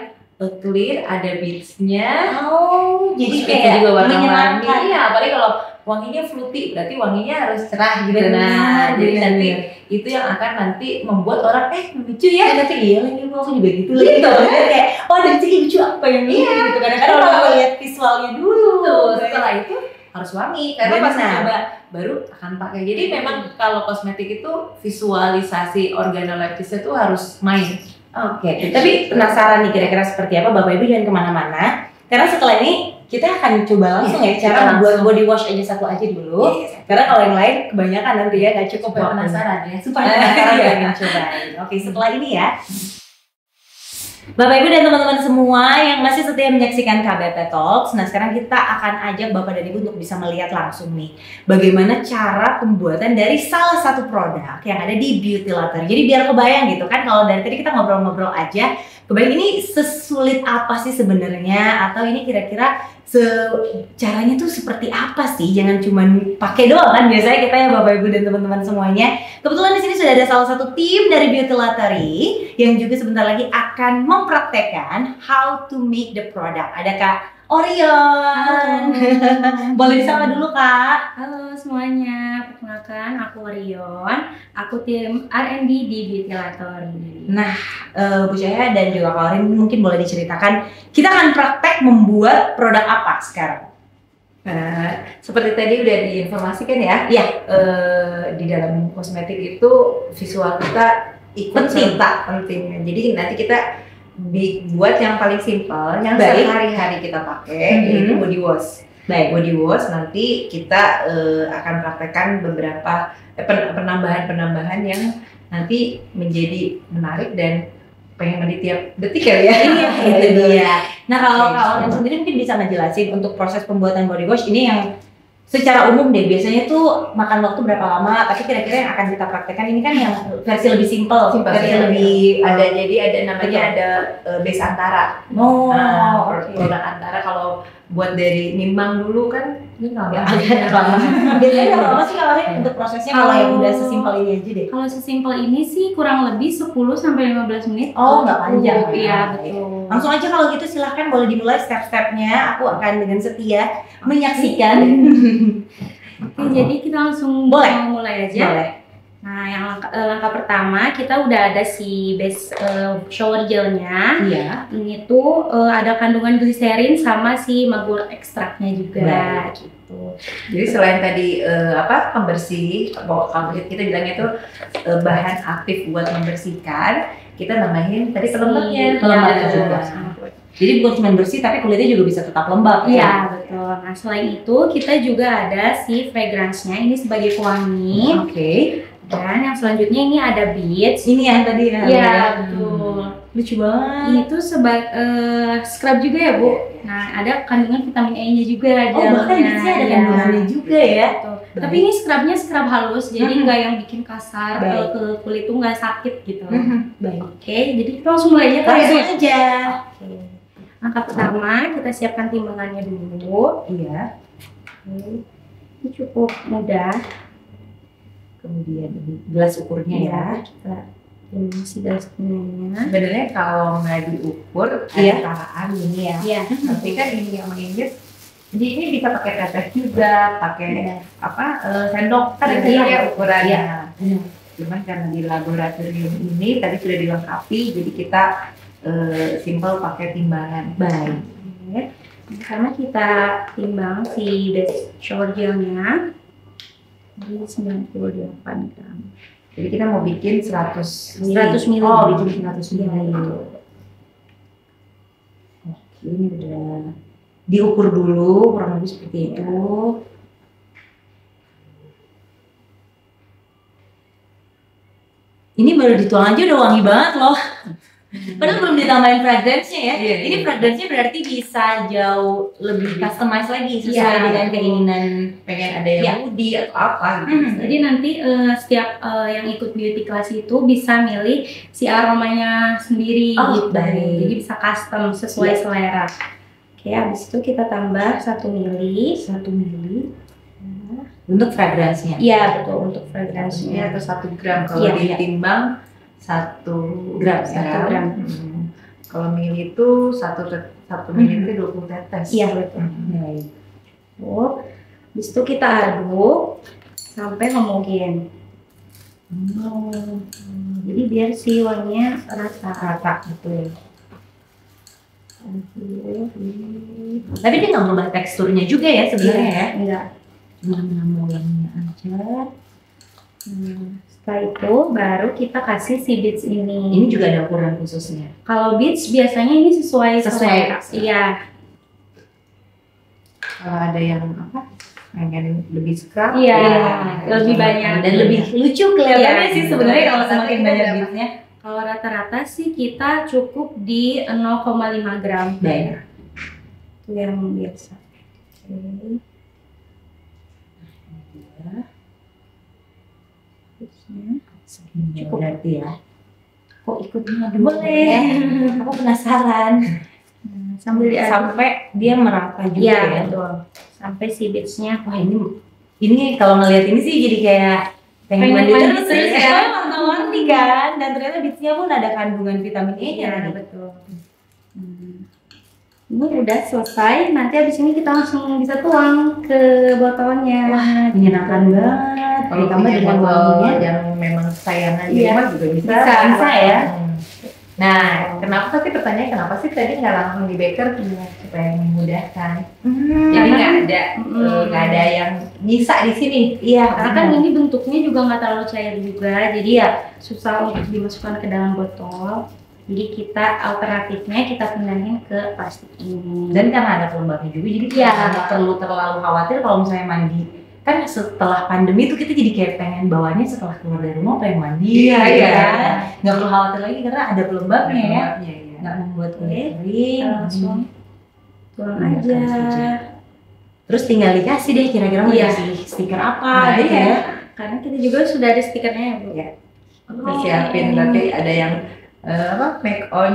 clear, ada beads-nya. Oh, jadi kayak juga warna-warni. Iya, apalagi kalau wanginya fruity, berarti wanginya harus cerah gitu. Nah, jadi nanti itu yang akan nanti membuat orang lucu ya. Tapi iya lagi aku juga gitu lagi. Kayak ada ciri lucu apa yang gitu. Kadang-kadang kalau lihat visualnya dulu. Setelah itu harus wangi karena pas coba baru akan pakai. Jadi memang kalau kosmetik itu visualisasi organoleptisnya tuh harus main. Oke, tapi penasaran nih kira-kira seperti apa Bapak Ibu, jangan kemana-mana. Karena setelah ini kita akan coba langsung cara membuat body wash aja satu aja dulu. Karena kalau yang lain kebanyakan nanti ya nggak cukup. Supaya penasaran ya. Supaya penasaran pengen cobain. Oke, setelah ini ya. Bapak Ibu dan teman-teman semua yang masih setia menyaksikan KBP Talks, nah sekarang kita akan ajak Bapak dan Ibu untuk bisa melihat langsung nih bagaimana cara pembuatan dari salah satu produk yang ada di Beauty Latter. Jadi biar kebayang gitu kan, kalau dari tadi kita ngobrol-ngobrol aja, kebayang ini sesulit apa sih sebenarnya, atau ini kira-kira caranya tuh seperti apa sih? Jangan cuma pakai doang kan biasanya kita ya Bapak Ibu dan teman-teman semuanya. Kebetulan di sini sudah ada salah satu tim dari Beauty Lattery yang juga sebentar lagi akan mempraktekkan how to make the product. Ada Kak Orion. Boleh disapa dulu Kak. Halo semuanya, perkenalkan aku Orion. Aku tim R&D di Beauty Lattery. Nah, Bu Cahaya dan juga Kak Orion mungkin boleh diceritakan kita akan praktek membuat produk apa sekarang? Seperti tadi udah diinformasikan ya. Iya. Di dalam kosmetik itu visual kita ikut serta penting. Jadi nanti kita buat yang paling simpel, yang sehari-hari kita pakai, yaitu body wash. Body wash nanti kita akan praktekkan beberapa penambahan yang nanti menjadi menarik dan pengen mandi tiap detik ya. Iya, itu dia. Nah kalau kalian sendiri mungkin bisa ngejelasin untuk proses pembuatan body wash ini yang secara umum deh, biasanya tuh makan waktu berapa lama, tapi kira-kira yang akan kita praktekkan ini kan yang versi lebih simple, versi lebih ada namanya ada base antara. Produk antara kalau buat dari nimbang dulu kan ini agak lama. Biasanya berapa lama sih kalian untuk prosesnya kalau yang udah sesimpel ini aja deh? Kalau sesimpel ini sih kurang lebih 10-15 menit. Oh, nggak panjang. Iya, betul. Langsung aja kalau gitu silahkan boleh dimulai step-stepnya. Aku akan dengan setia menyaksikan. Oke, jadi kita langsung mulai aja. Boleh. Nah, yang langkah pertama kita udah ada si base shower gelnya. Iya. Ini tuh ada kandungan gliserin sama si magur ekstraknya juga. Gitu. Jadi selain tadi pembersih, kalau kita bilangnya itu bahan aktif buat membersihkan, kita nambahin tadi pelembabnya. Pelembabnya juga. Jadi bukan cuma bersih tapi kulitnya juga bisa tetap lembab. Iya, betul. Nah, selain itu kita juga ada si fragrance-nya ini sebagai pewangi. Oke. Dan yang selanjutnya ini ada beads. Ini yang tadi ya. Iya, betul. Lucu banget. Ini tuh scrub juga ya, Bu. Nah, ada kandungan vitamin E-nya juga. Bahkan beadsnya ada kandungannya juga ya. Tapi ini scrubnya scrub halus, jadi nggak yang bikin kasar ke kulit tuh nggak sakit gitu. Baik. Oke, jadi kita langsung mulai aja. Langsung aja. Oke. Langkah pertama kita siapkan timbangannya dulu. Iya. Oke. Ini cukup mudah. kemudian ini gelas ukurnya ya. Kita isi gelas ukurnya. Sebenarnya kalau nggak diukur Iya. ada caraan ini ya. Iya. Tapi kan ini yang menginjek. Jadi ini bisa pakai tetes juga, pakai sendok kan ada Iya. ya ukurannya. Iya. Cuman karena di laboratorium ini tadi sudah dilengkapi, jadi kita simpel pakai timbangan. Baik. Pertama kita timbang si base shower gelnya di 98 gram. Jadi kita mau bikin 100 100 ml. Oh, bikin 100 Iya, ml. betul. Oke, ini udah diukur dulu kurang lebih seperti itu. Ini baru dituang aja udah wangi banget loh. Padahal belum ditambahin fragrance-nya ya. Iya, Ini iya. fragrance-nya berarti bisa jauh lebih customize lagi sesuai Iya, dengan betul. keinginan. pengen ada yang Iya. woody atau apa gitu. Jadi nanti setiap yang ikut beauty class itu bisa milih si aromanya sendiri Oh, gitu. baik. Jadi bisa custom sesuai Iya. selera. Oke, habis itu kita tambah 1 mili. 1 mili untuk fragrance-nya. Iya, betul untuk Ini fragrance-nya. atau 1 gram kalau Iya, iya. ditimbang 1 gram. 1 gram. Kalau mili itu 1 mili itu 20 tetes. Iya, betul. Baik. Tuh. Habis itu kita aduk sampai homogen. Jadi biar si wanginya rata. Rata betul. Tapi dia nggak merubah teksturnya juga ya sebenarnya ya. Enggak. Cuma menambah wanginya aja. Setelah itu baru kita kasih si beads ini. Ini juga ada ukuran khususnya. Kalau beads biasanya ini sesuai Sesuai. selera. Iya. Kalau ada yang pengen lebih scrub, Iya, ya, lebih banyak. Dan lebih lucu kelihatannya Iya, sih sebenarnya kalau Tapi semakin kita banyak dapat- beadsnya. Kalau rata-rata sih kita cukup di 0,5 gram. Baik. Itu yang biasa. Oke. Beadsnya. Cukup berarti ya. Kok ikutnya Boleh. Aku penasaran. Sambil diaduk. Sampai dia merata juga Iya, ya. betul. Sampai si beadsnya. Wah ini kalau ngelihat ini sih jadi kayak pengen Pengen mandi mandi terus terus ya. ya. Warna-warni kan. Dan ternyata beadsnya pun ada kandungan vitamin E-nya. Iya, betul. Ini udah selesai. Nanti habis ini kita langsung bisa tuang ke botolnya. Menyenangkan banget. Kalau Ditambah punya dengan botol wanginya. yang memang kesayangan di Iya. rumah juga bisa. Bisa ya. Nah, kenapa sih pertanyaannya kenapa sih tadi nggak langsung di baker supaya memudahkan? Jadi nggak ada yang nyisa di sini. Iya, Karena kan ini bentuknya juga nggak terlalu cair juga, jadi ya susah untuk dimasukkan ke dalam botol. Jadi kita alternatifnya kita pindahin ke plastik ini. dan karena ada pelembabnya juga, jadi Iya. nggak perlu terlalu khawatir kalau misalnya mandi. Kan setelah pandemi itu kita jadi kayak pengen bawanya setelah keluar dari rumah pengen mandi. Iya, gitu iya. kan. Nggak perlu khawatir lagi karena ada pelembabnya ya. Iya. Nggak membuat kulit Oke, kering. kita langsung tuang Iya, aja. saja. Terus tinggal dikasih deh kira-kira mau Iya. dikasih stiker apa Nah, gitu iya. ya. Karena kita juga sudah ada stikernya ya, Bu. Iya. Disiapin tapi ada yang make on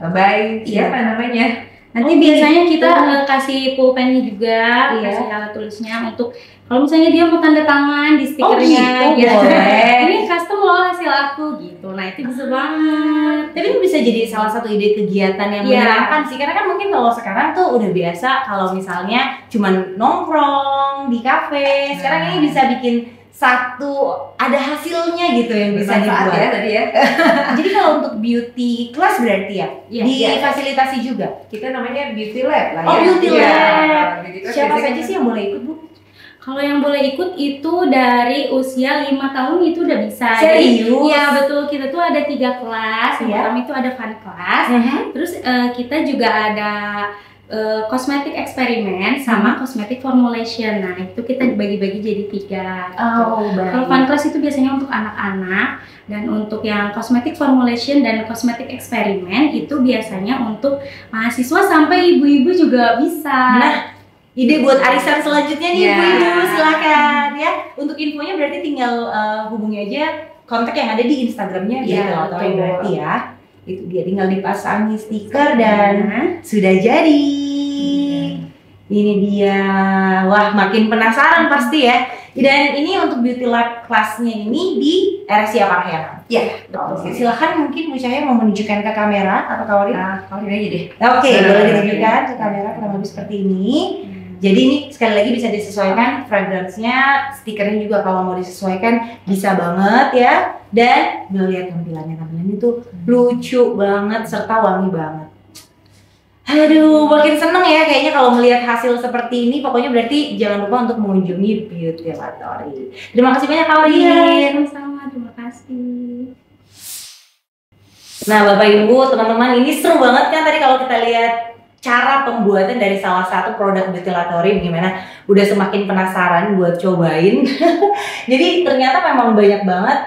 by siapa namanya? Nanti Oke. biasanya kita kasih pulpennya juga, Iya. kasih alat tulisnya untuk kalau misalnya dia mau tanda tangan di stikernya, gitu, boleh. Ini custom loh hasil aku gitu. Nah itu bisa banget. Tapi ini bisa jadi salah satu ide kegiatan yang Iya. menyenangkan sih, karena kan mungkin kalau sekarang tuh udah biasa kalau misalnya cuman nongkrong di kafe, sekarang ini bisa bikin satu ada hasilnya gitu yang bisa Bermanfaat dibuat. ya tadi ya. Jadi kalau untuk beauty class berarti ya Iya, difasilitasi juga. Kita namanya beauty lab lah ya. Oh, beauty Iya. lab. Beauty lab Siapa biasanya saja sih yang boleh ikut, Bu? Kalau yang boleh ikut itu dari usia 5 tahun itu udah bisa. Serius? Iya betul, kita tuh ada 3 kelas. Yang Iya. pertama itu ada fun class. Terus kita juga ada kosmetik eksperimen sama kosmetik formulation. Nah itu kita bagi-bagi jadi 3. Oh, Kalau fun class itu biasanya untuk anak-anak, dan untuk yang kosmetik formulation dan kosmetik eksperimen itu biasanya untuk mahasiswa sampai ibu-ibu juga bisa. Nah, ide buat arisan selanjutnya nih, Iya. ibu-ibu, silakan ya. Untuk infonya berarti tinggal hubungi aja kontak yang ada di Instagramnya Iya, gitu atau betul. berarti ya. Itu dia tinggal dipasangi stiker dan Nah, sudah jadi. Ini dia. Wah, makin penasaran pasti ya. Dan ini untuk beauty lab kelasnya ini di RSI Parahyangan. Iya, Oke, silahkan mungkin Bu Cahaya mau menunjukkan ke kamera atau Kaori? Kaori aja deh. Oke, boleh ditunjukkan ke kamera kurang lebih seperti ini. Jadi ini sekali lagi bisa disesuaikan fragrance-nya, stikernya juga kalau mau disesuaikan bisa banget ya. Dan lihat tampilannya itu lucu banget serta wangi banget. Aduh, makin seneng ya kayaknya kalau melihat hasil seperti ini. Pokoknya berarti jangan lupa untuk mengunjungi Beauty Latori. Terima kasih banyak Kaori. Iya, sama-sama, terima kasih. Nah Bapak Ibu, teman-teman, ini seru banget kan tadi kalau kita lihat cara pembuatan dari salah satu produk Beauty Latori. Gimana? Udah semakin penasaran buat cobain. Jadi ternyata memang banyak banget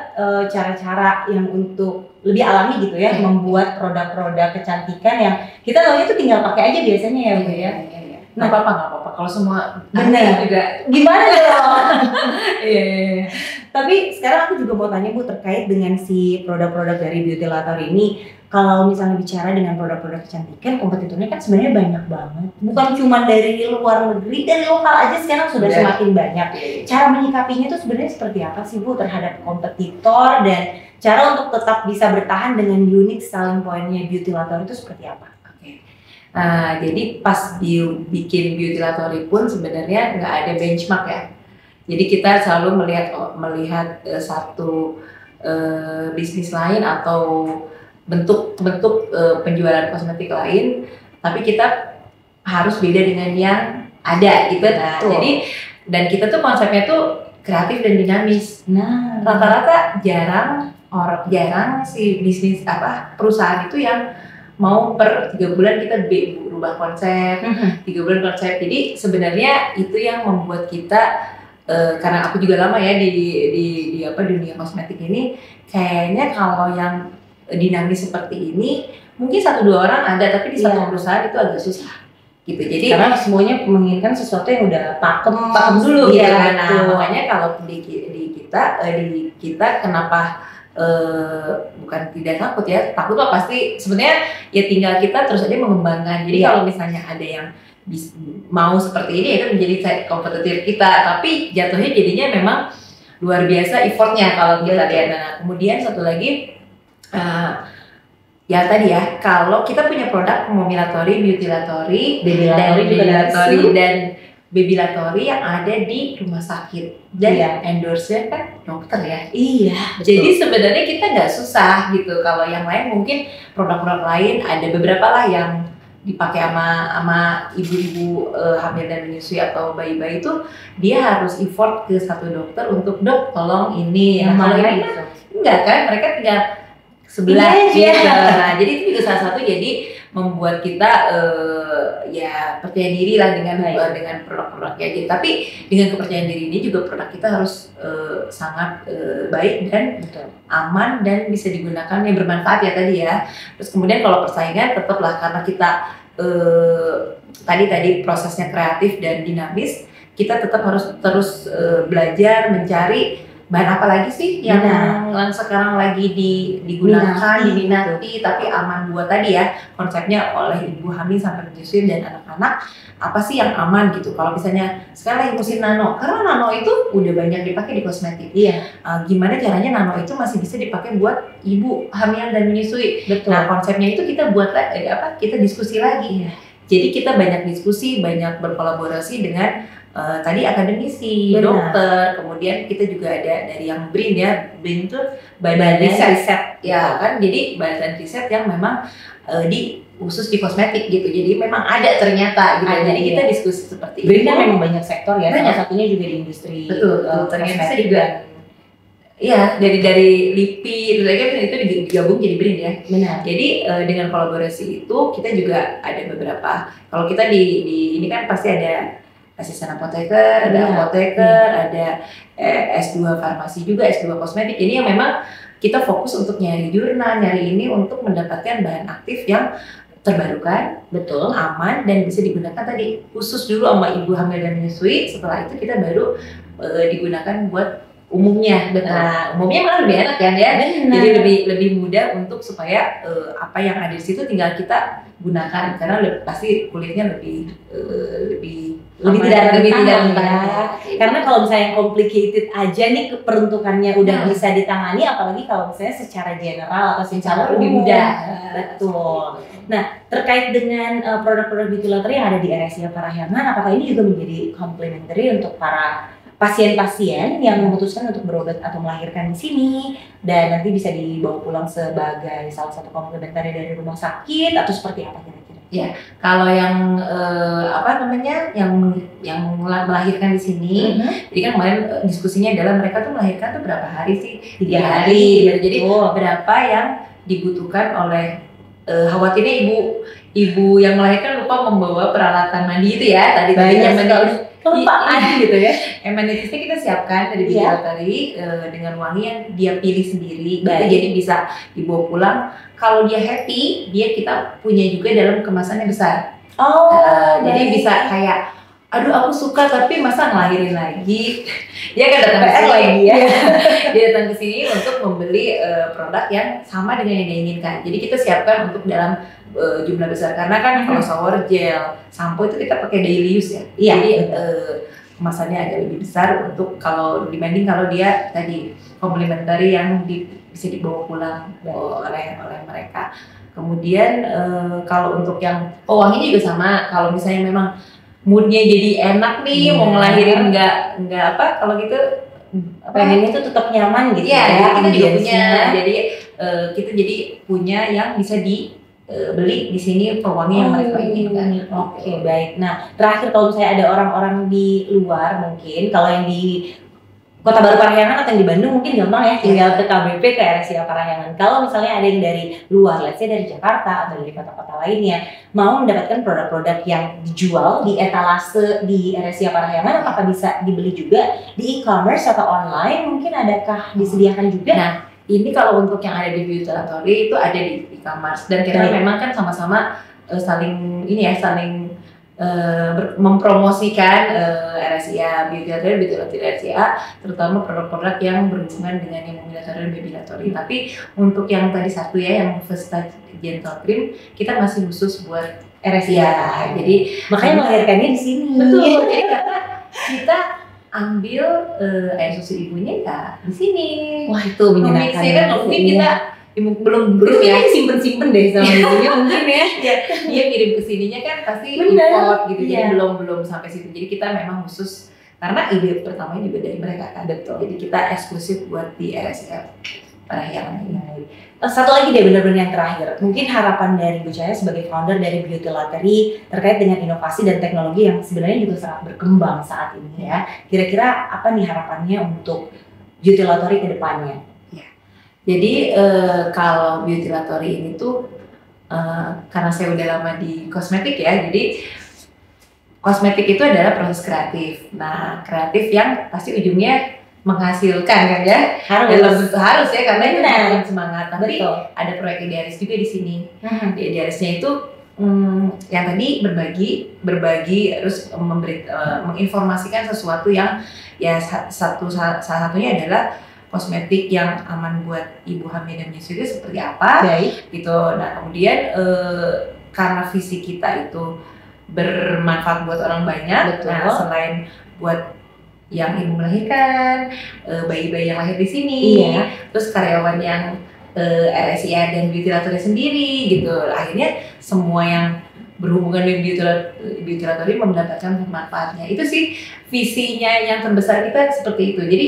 cara-cara yang untuk lebih alami gitu ya, membuat produk-produk kecantikan yang kita tahu itu tinggal pakai aja biasanya ya Bu ya. Nggak apa-apa. Kalau semua benar juga gimana dong? Iya. Tapi sekarang aku juga mau tanya Bu terkait dengan si produk-produk dari Beauty Latori ini. Kalau misalnya bicara dengan produk-produk kecantikan, kompetitornya kan sebenarnya banyak banget. Bukan cuma dari luar negeri, dari lokal aja sekarang sudah semakin banyak. Cara menyikapinya itu sebenarnya seperti apa sih Bu terhadap kompetitor, dan cara untuk tetap bisa bertahan dengan unique selling point-nya Beauty Latori itu seperti apa? Jadi pas bikin Beauty Latori pun sebenarnya nggak ada benchmark ya. Jadi kita selalu melihat satu bisnis lain atau bentuk penjualan kosmetik lain, tapi kita harus beda dengan yang ada gitu. Nah, jadi dan kita tuh konsepnya tuh kreatif dan dinamis. Nah, rata-rata jarang si bisnis perusahaan itu yang mau per 3 bulan kita berubah konsep, 3 bulan konsep. Jadi sebenarnya itu yang membuat kita karena aku juga lama ya di dunia kosmetik ini, kayaknya kalau yang dinamis seperti ini mungkin 1-2 orang ada, tapi di satu perusahaan itu agak susah gitu. Jadi karena semuanya menginginkan sesuatu yang udah pakem dulu gitu kan. Nah, makanya kalau di kita kenapa bukan tidak takut ya, takut lah pasti sebenarnya ya, tinggal kita terus aja mengembangkan. Jadi kalau misalnya ada yang mau seperti ini, itu menjadi kompetitor kita, tapi jatuhnya jadinya memang luar biasa effortnya kalau kita lihat. Nah, kemudian satu lagi ya tadi ya, kalau kita punya produk Mommy Latori, Beauty Latori, dan Baby Latori yang ada di rumah sakit dan endorse-nya kan dokter ya. Iya. Betul. Jadi sebenarnya kita nggak susah gitu. Kalau yang lain mungkin produk-produk lain ada beberapa lah yang dipakai sama ibu-ibu hamil dan menyusui atau bayi-bayi itu, dia harus effort ke satu dokter untuk dok tolong ini. Yang kalau ini gitu. Enggak kan, mereka tinggal sebelah gitu. Nah, jadi itu juga salah satu jadi membuat kita ya percaya diri lah dengan produk-produknya gitu. Tapi dengan kepercayaan diri ini juga produk kita harus sangat baik dan aman dan bisa digunakan yang bermanfaat ya tadi ya. Terus kemudian kalau persaingan tetaplah, karena kita tadi prosesnya kreatif dan dinamis, kita tetap harus terus belajar mencari bahan apa lagi sih yang sekarang lagi digunakan, diminati, tapi aman buat tadi ya, konsepnya oleh ibu hamil sampai menyusui dan anak-anak, apa sih yang aman gitu. Kalau misalnya sekarang lagi musim nano, karena nano itu udah banyak dipakai di kosmetik. Gimana caranya nano itu masih bisa dipakai buat ibu hamil dan menyusui. Nah, konsepnya itu kita buat kita diskusi lagi. Jadi kita banyak diskusi, banyak berkolaborasi dengan tadi akademisi, dokter, kemudian kita juga ada dari yang BRIN ya. BRIN itu badan riset ya kan, jadi badan riset yang memang khusus di kosmetik gitu. Jadi memang ada ternyata gitu. Jadi kita diskusi seperti itu. BRIN kan memang banyak sektor ya, salah satunya juga di industri. Betul, ternyata juga. Iya, dari LIPI itu digabung jadi BRIN ya. Benar. Jadi dengan kolaborasi itu kita juga ada beberapa. Kalau kita di ini kan pasti ada asisten apoteker, ada apoteker, ada S2 farmasi juga, S2 kosmetik. Jadi yang memang kita fokus untuk nyari jurnal, nyari ini untuk mendapatkan bahan aktif yang terbarukan, aman, dan bisa digunakan tadi khusus dulu sama ibu hamil dan menyusui. Setelah itu kita baru digunakan buat umumnya. Nah, umumnya malah lebih enak kan ya. Benar. Jadi lebih mudah untuk supaya apa yang ada di situ tinggal kita gunakan, karena pasti kulitnya lebih tidak rentan rentan. ya. Karena kalau misalnya yang complicated aja nih peruntukannya udah bisa ditangani, apalagi kalau misalnya secara general atau secara lebih umum. mudah. Betul. Nah, terkait dengan produk-produk beauty lottery yang ada di RSIA Parahyangan, apakah ini juga menjadi complementary untuk para pasien-pasien yang memutuskan untuk berobat atau melahirkan di sini dan nanti bisa dibawa pulang sebagai salah satu komplementari dari rumah sakit atau seperti apa kira-kira? Ya, kalau yang yang melahirkan di sini, jadi kan kemarin diskusinya adalah mereka tuh melahirkan tuh berapa hari sih? 3 hari. Gitu. Jadi berapa yang dibutuhkan oleh khawatirnya ibu yang melahirkan lupa membawa peralatan mandi itu ya tadi banyak kelupaan gitu ya. Amenities-nya kita siapkan dari beauty lottery dengan wangi yang dia pilih sendiri. Gitu. Jadi bisa dibawa pulang. Kalau dia happy, kita punya juga dalam kemasan yang besar. Jadi bisa kayak, aduh aku suka tapi masa ngelahirin lagi. Dia akan datang ke sini lagi ya. Dia datang ke sini untuk membeli produk yang sama dengan yang dia inginkan. Jadi kita siapkan untuk dalam jumlah besar, karena kan kalau shower gel, sampo itu kita pakai daily use ya. Jadi kemasannya agak lebih besar untuk kalau dibanding kalau dia tadi komplementari yang bisa dibawa pulang oleh mereka. Kemudian kalau untuk yang wanginya juga sama. Kalau misalnya memang moodnya jadi enak nih, mau ngelahirin nggak apa, kalau gitu pengennya tuh tetap nyaman gitu ya. Kita juga punya. Jadi kita jadi punya yang bisa beli di sini pewangi yang mereka inginkan. Oke, baik. Nah, terakhir kalau misalnya ada orang-orang di luar mungkin, kalau yang di Kota Baru Parahyangan atau yang di Bandung mungkin gampang ya, tinggal ke KBP ke RSIA Parahyangan. Kalau misalnya ada yang dari luar, let's say dari Jakarta atau dari kota-kota lainnya, mau mendapatkan produk-produk yang dijual di etalase di RSIA Parahyangan, apakah bisa dibeli juga di e-commerce atau online? Mungkin adakah disediakan juga? Nah, ini kalau untuk yang ada di beauty lottery itu ada di e-commerce, dan kita memang kan sama-sama saling mempromosikan RSIA beauty lottery RSIA, terutama produk-produk yang berhubungan dengan yang lottery baby lottery. Tapi untuk yang tadi satu ya, yang First Touch Gentle Cream, kita masih khusus buat RSIA. Jadi makanya melahirkannya di sini. Betul. Jadi kita ambil air susu ibunya ya di sini. Wah, itu menyenangkan. Kan mungkin kita belum ya simpen deh sama ibunya mungkin ya. Dia kirim ke sininya kan pasti import gitu. Jadi belum sampai situ. Jadi kita memang khusus karena ide pertamanya juga dari mereka kan. Betul. Jadi kita eksklusif buat di RSIA Parahyangan ini. Satu lagi deh benar-benar yang terakhir. Mungkin harapan dari Bu Cahaya sebagai founder dari Beauty Lottery terkait dengan inovasi dan teknologi yang sebenarnya juga sangat berkembang saat ini ya. Kira-kira apa nih harapannya untuk Beauty Lottery ke depannya? Jadi kalau beauty lottery ini tuh karena saya udah lama di kosmetik ya, jadi kosmetik itu adalah proses kreatif. Nah, kreatif yang pasti ujungnya menghasilkan kan ya, harus ya, karena itu bikin semangat. Tapi ada proyek idealis juga di sini. Idealisnya itu yang tadi berbagi terus menginformasikan sesuatu yang ya salah satunya adalah kosmetik yang aman buat ibu hamil dan menyusui itu seperti apa, gitu. Nah, kemudian karena visi kita itu bermanfaat buat orang banyak, nah selain buat yang ibu melahirkan, bayi-bayi yang lahir di sini, terus karyawan yang RSIA dan beauty lottery sendiri, gitu. Akhirnya semua yang berhubungan dengan beauty lottery mendapatkan manfaatnya. Itu sih visinya yang terbesar kita seperti itu. Jadi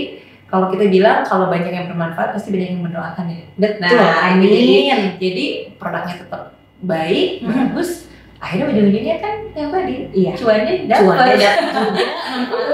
kalau kita bilang kalau banyak yang bermanfaat pasti banyak yang mendoakan ya. Betul. Amin. Jadi produknya tetap baik, bagus. Akhirnya ujung-ujungnya kan yang tadi, cuannya dapat.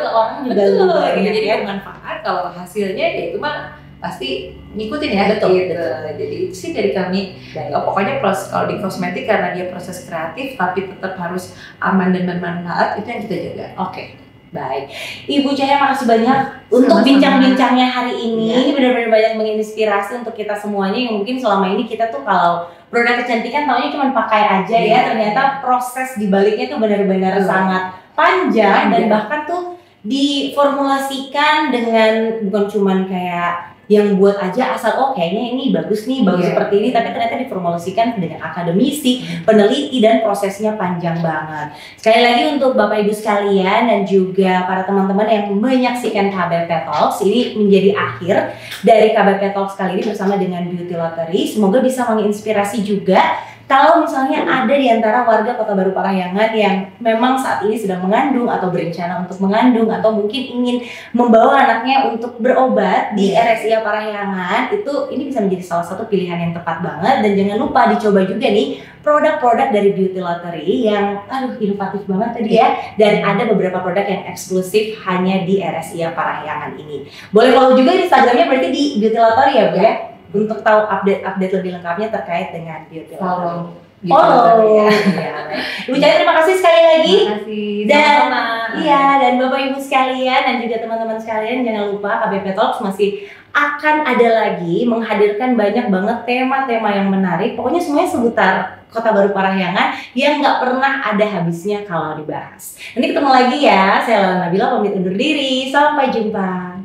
Orang juga lebih banyak. Jadi bermanfaat. Kalau hasilnya ya itu mah pasti ngikutin ya. Betul. Jadi itu sih dari kami. Pokoknya kalau di kosmetik karena dia proses kreatif tapi tetap harus aman dan bermanfaat, itu yang kita jaga. Oke. Baik, Ibu Cahaya makasih banyak untuk bincang-bincangnya hari ini. Ini benar-benar banyak menginspirasi untuk kita semuanya yang mungkin selama ini kita tuh kalau produk kecantikan taunya cuma pakai aja ya. Ternyata proses dibaliknya tuh benar-benar sangat panjang dan bahkan tuh diformulasikan dengan bukan cuman kayak yang buat aja asal kayaknya ini bagus nih, bagus seperti ini, tapi ternyata diformulasikan dengan akademisi, peneliti, dan prosesnya panjang banget. Sekali lagi untuk Bapak Ibu sekalian dan juga para teman-teman yang menyaksikan KBP Talks, ini menjadi akhir dari KBP Talks kali ini bersama dengan Beauty Lottery. Semoga bisa menginspirasi juga kalau misalnya ada di antara warga Kota Baru Parahyangan yang memang saat ini sedang mengandung atau berencana untuk mengandung atau mungkin ingin membawa anaknya untuk berobat di RSIA Parahyangan, itu ini bisa menjadi salah satu pilihan yang tepat banget. Dan jangan lupa dicoba juga nih produk-produk dari Beauty Lottery yang inovatif banget tadi ya, dan ada beberapa produk yang eksklusif hanya di RSIA Parahyangan ini. Boleh follow juga di Instagramnya berarti di Beauty Lottery ya Bu ya? Untuk tahu update lebih lengkapnya terkait dengan Beauty Lottery. Ibu Cahaya terima kasih sekali lagi. Terima kasih. Dan dan Bapak Ibu sekalian dan juga teman-teman sekalian, jangan lupa KBP Talks masih akan ada lagi menghadirkan banyak banget tema-tema yang menarik. Pokoknya semuanya seputar Kota Baru Parahyangan yang nggak pernah ada habisnya kalau dibahas. Nanti ketemu lagi ya. Saya Lala Nabila pamit undur diri. Sampai jumpa.